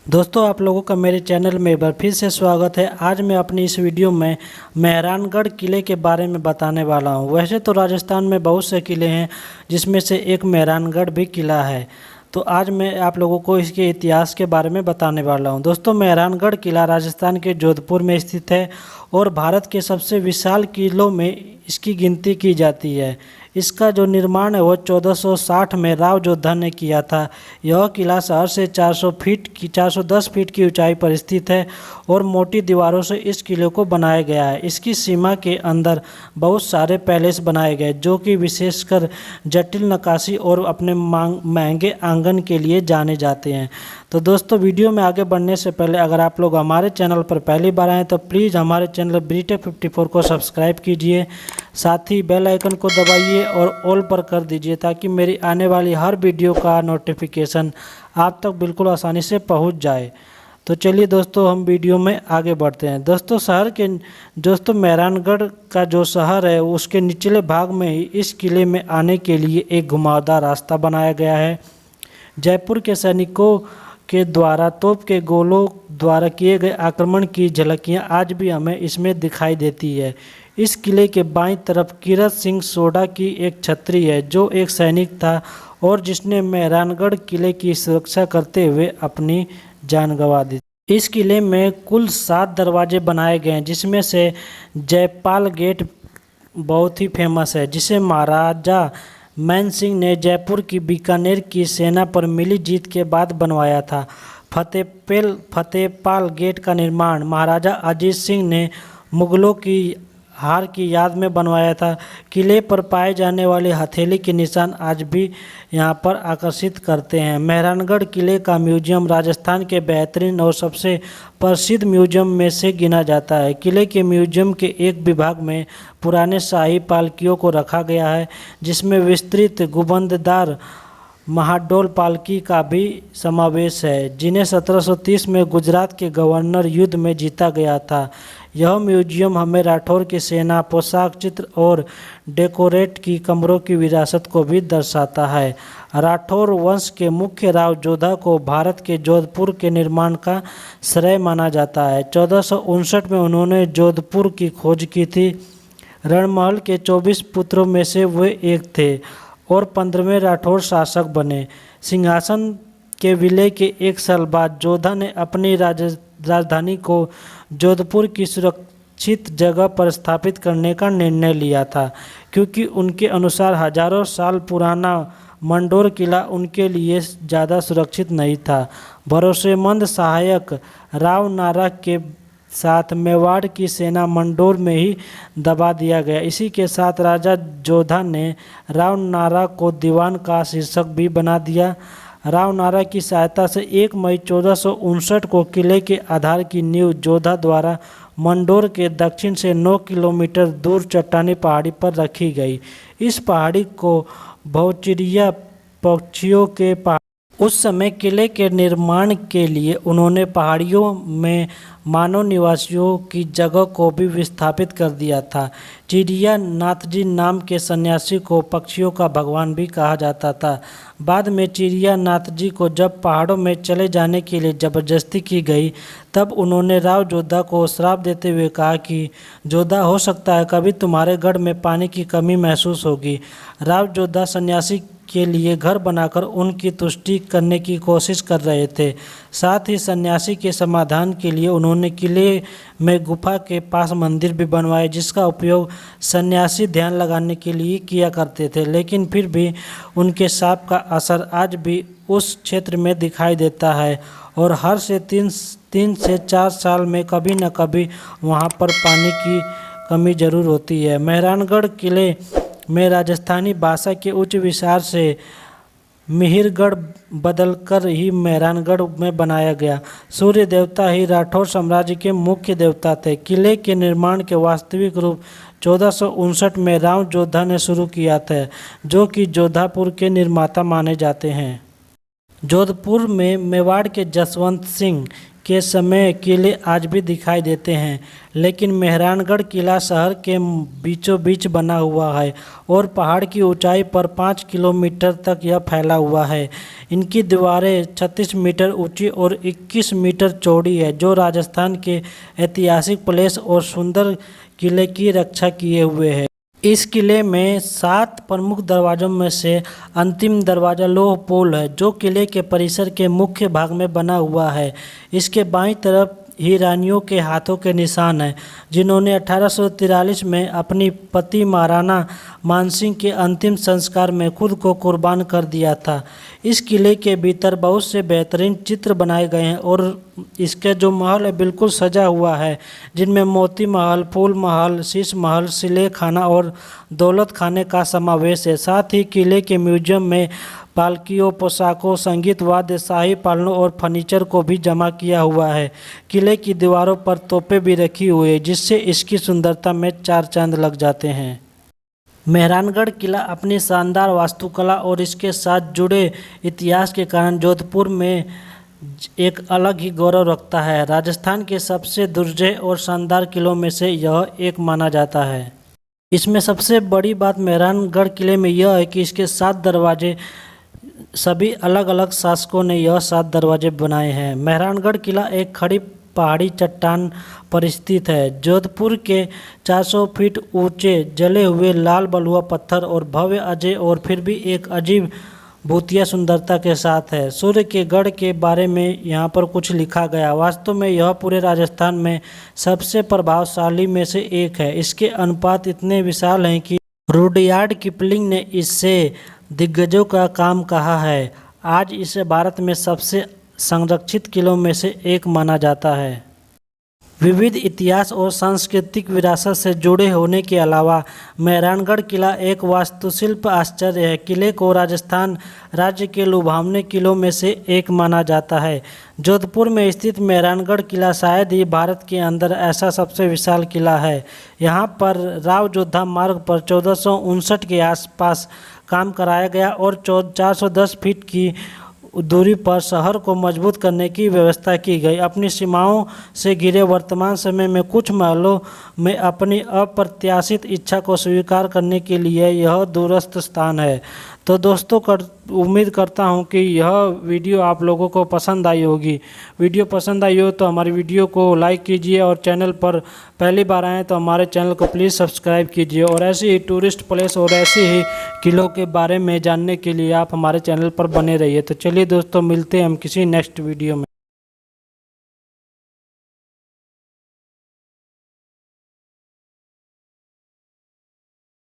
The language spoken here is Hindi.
दोस्तों, आप लोगों का मेरे चैनल में एक बार फिर से स्वागत है। आज मैं अपनी इस वीडियो में मेहरानगढ़ किले के बारे में बताने वाला हूं। वैसे तो राजस्थान में बहुत से किले हैं, जिसमें से एक मेहरानगढ़ भी किला है। तो आज मैं आप लोगों को इसके इतिहास के बारे में बताने वाला हूं। दोस्तों, मेहरानगढ़ किला राजस्थान के जोधपुर में स्थित है और भारत के सबसे विशाल किलों में इसकी गिनती की जाती है। इसका जो निर्माण है वो 1460 में राव जोधा ने किया था। यह किला शहर से 410 फीट की ऊंचाई पर स्थित है और मोटी दीवारों से इस किले को बनाया गया है। इसकी सीमा के अंदर बहुत सारे पैलेस बनाए गए, जो कि विशेषकर जटिल नक्काशी और अपने महंगे आंगन के लिए जाने जाते हैं। तो दोस्तों, वीडियो में आगे बढ़ने से पहले अगर आप लोग हमारे चैनल पर पहली बार आएँ तो प्लीज़ हमारे चैनल BTech 54 को सब्सक्राइब कीजिए, साथ ही बेल आइकन को दबाइए और ऑल पर कर दीजिए, ताकि मेरी आने वाली हर वीडियो का नोटिफिकेशन आप तक बिल्कुल आसानी से पहुंच जाए। तो चलिए दोस्तों, हम वीडियो में आगे बढ़ते हैं। दोस्तों मेहरानगढ़ का जो शहर है उसके निचले भाग में ही इस किले में आने के लिए एक घुमावदार रास्ता बनाया गया है। जयपुर के सैनिकों के द्वारा तोप के गोलों द्वारा किए गए आक्रमण की झलकियां आज भी हमें इसमें दिखाई देती है। इस किले के बाईं तरफ कीरत सिंह सोढ़ा की एक छतरी है, जो एक सैनिक था और जिसने मेहरानगढ़ किले की सुरक्षा करते हुए अपनी जान गंवा दी। इस किले में कुल 7 दरवाजे बनाए गए हैं, जिसमें से जयपाल गेट बहुत ही फेमस है, जिसे महाराजा मान सिंह ने जयपुर की बीकानेर की सेना पर मिली जीत के बाद बनवाया था। फतेहपाल गेट का निर्माण महाराजा अजीत सिंह ने मुगलों की हार की याद में बनवाया था। किले पर पाए जाने वाले हथेली के निशान आज भी यहां पर आकर्षित करते हैं। मेहरानगढ़ किले का म्यूजियम राजस्थान के बेहतरीन और सबसे प्रसिद्ध म्यूजियम में से गिना जाता है। किले के म्यूजियम के एक विभाग में पुराने शाही पालकियों को रखा गया है, जिसमें विस्तृत गुंबददार महाडोल पालकी का भी समावेश है, जिन्हें 1730 में गुजरात के गवर्नर युद्ध में जीता गया था। यह म्यूजियम हमें राठौर की सेना, पोशाक चित्र और डेकोरेट की कमरों की विरासत को भी दर्शाता है। राठौर वंश के मुख्य राव जोधा को भारत के जोधपुर के निर्माण का श्रेय माना जाता है। 1459 में उन्होंने जोधपुर की खोज की थी। रणमहल के 24 पुत्रों में से वे एक थे और 15वें राठौर शासक बने। सिंहासन के विलय के एक साल बाद जोधा ने अपनी राजधानी को जोधपुर की सुरक्षित जगह पर स्थापित करने का निर्णय लिया था, क्योंकि उनके अनुसार हजारों साल पुराना मंडोर किला उनके लिए ज़्यादा सुरक्षित नहीं था। भरोसेमंद सहायक राव नारा के साथ मेवाड़ की सेना मंडोर में ही दबा दिया गया। इसी के साथ राजा जोधा ने राव नारा को दीवान का शीर्षक भी बना दिया। राव नारा की सहायता से 1 मई 1459 को किले के आधार की नींव जोधा द्वारा मंडोर के दक्षिण से 9 किलोमीटर दूर चट्टानी पहाड़ी पर रखी गई। इस पहाड़ी को बहुचिड़िया पक्षियों के उस समय किले के निर्माण के लिए उन्होंने पहाड़ियों में मानव निवासियों की जगह को भी विस्थापित कर दिया था। चिड़िया नाथजी नाम के सन्यासी को पक्षियों का भगवान भी कहा जाता था। बाद में चिड़िया नाथजी को जब पहाड़ों में चले जाने के लिए जबरदस्ती की गई, तब उन्होंने राव जोधा को श्राप देते हुए कहा कि जोधा, हो सकता है कभी तुम्हारे गढ़ में पानी की कमी महसूस होगी। राव जोधा सन्यासी के लिए घर बनाकर उनकी तुष्टि करने की कोशिश कर रहे थे। साथ ही सन्यासी के समाधान के लिए उन्होंने किले में गुफा के पास मंदिर भी बनवाए, जिसका उपयोग सन्यासी ध्यान लगाने के लिए किया करते थे। लेकिन फिर भी उनके शाप का असर आज भी उस क्षेत्र में दिखाई देता है और हर से 3 से 4 साल में कभी न कभी वहाँ पर पानी की कमी जरूर होती है। मेहरानगढ़ किले में राजस्थानी भाषा के उच्च विचार से मिहिरगढ़ बदलकर ही मेहरानगढ़ में बनाया गया। सूर्य देवता ही राठौर साम्राज्य के मुख्य देवता थे। किले के निर्माण के वास्तविक रूप 1459 में राव जोधा ने शुरू किया था, जो कि जोधापुर के निर्माता माने जाते हैं। जोधपुर में मेवाड़ के जसवंत सिंह के समय किले आज भी दिखाई देते हैं, लेकिन मेहरानगढ़ किला शहर के बीचों बीच बना हुआ है और पहाड़ की ऊंचाई पर 5 किलोमीटर तक यह फैला हुआ है। इनकी दीवारें 36 मीटर ऊंची और 21 मीटर चौड़ी है, जो राजस्थान के ऐतिहासिक प्लेस और सुंदर किले की रक्षा किए हुए है। इस किले में 7 प्रमुख दरवाजों में से अंतिम दरवाज़ा लोह पोल है, जो किले के परिसर के मुख्य भाग में बना हुआ है। इसके बाईं तरफ ही रानियों के हाथों के निशान हैं, जिन्होंने 1843 में अपनी पति महाराणा मानसिंह के अंतिम संस्कार में खुद को कुर्बान कर दिया था। इस किले के भीतर बहुत से बेहतरीन चित्र बनाए गए हैं और इसके जो महल है बिल्कुल सजा हुआ है, जिनमें मोती महल, फूल महल, शीश महल, सिले खाना और दौलत खाने का समावेश है। साथ ही किले के म्यूजियम में पालकियों, पोशाकों, संगीत वाद्य, शाही पालनों और फर्नीचर को भी जमा किया हुआ है। किले की दीवारों पर तोपें भी रखी हुई है, जिससे इसकी सुंदरता में 4 चांद लग जाते हैं। मेहरानगढ़ किला अपनी शानदार वास्तुकला और इसके साथ जुड़े इतिहास के कारण जोधपुर में एक अलग ही गौरव रखता है। राजस्थान के सबसे दुर्जय और शानदार किलों में से यह एक माना जाता है। इसमें सबसे बड़ी बात मेहरानगढ़ किले में यह है कि इसके 7 दरवाजे, सभी अलग अलग शासकों ने यह 7 दरवाजे बनाए हैं। मेहरानगढ़ किला एक खड़ी पहाड़ी चट्टान पर स्थित है। जोधपुर के 400 फीट ऊंचे जले हुए लाल बलुआ पत्थर और भव्य, अजय और फिर भी एक अजीब भूतिया सुंदरता के साथ है। सूर्य के गढ़ के बारे में यहाँ पर कुछ लिखा गया। वास्तव में यह पूरे राजस्थान में सबसे प्रभावशाली में से एक है। इसके अनुपात इतने विशाल हैं कि रुडयार्ड किपलिंग ने इससे दिग्गजों का काम कहा है। आज इसे भारत में सबसे संरक्षित किलों में से एक माना जाता है। विविध इतिहास और सांस्कृतिक विरासत से जुड़े होने के अलावा मेहरानगढ़ किला एक वास्तुशिल्प आश्चर्य है। किले को राजस्थान राज्य के लुभावने किलों में से एक माना जाता है। जोधपुर में स्थित मेहरानगढ़ किला शायद ही भारत के अंदर ऐसा सबसे विशाल किला है। यहाँ पर राव जोधा मार्ग पर 1459 के आसपास काम कराया गया और 410 फीट की दूरी पर शहर को मजबूत करने की व्यवस्था की गई। अपनी सीमाओं से घिरे वर्तमान समय में कुछ महलों में अपनी अप्रत्याशित इच्छा को स्वीकार करने के लिए यह दूरस्थ स्थान है। तो दोस्तों, उम्मीद करता हूं कि यह वीडियो आप लोगों को पसंद आई होगी। वीडियो पसंद आई हो तो हमारी वीडियो को लाइक कीजिए और चैनल पर पहली बार आएँ तो हमारे चैनल को प्लीज़ सब्सक्राइब कीजिए। और ऐसे ही टूरिस्ट प्लेस और ऐसे ही किलों के बारे में जानने के लिए आप हमारे चैनल पर बने रहिए। तो चलिए दोस्तों, मिलते हैं हम किसी नेक्स्ट वीडियो में।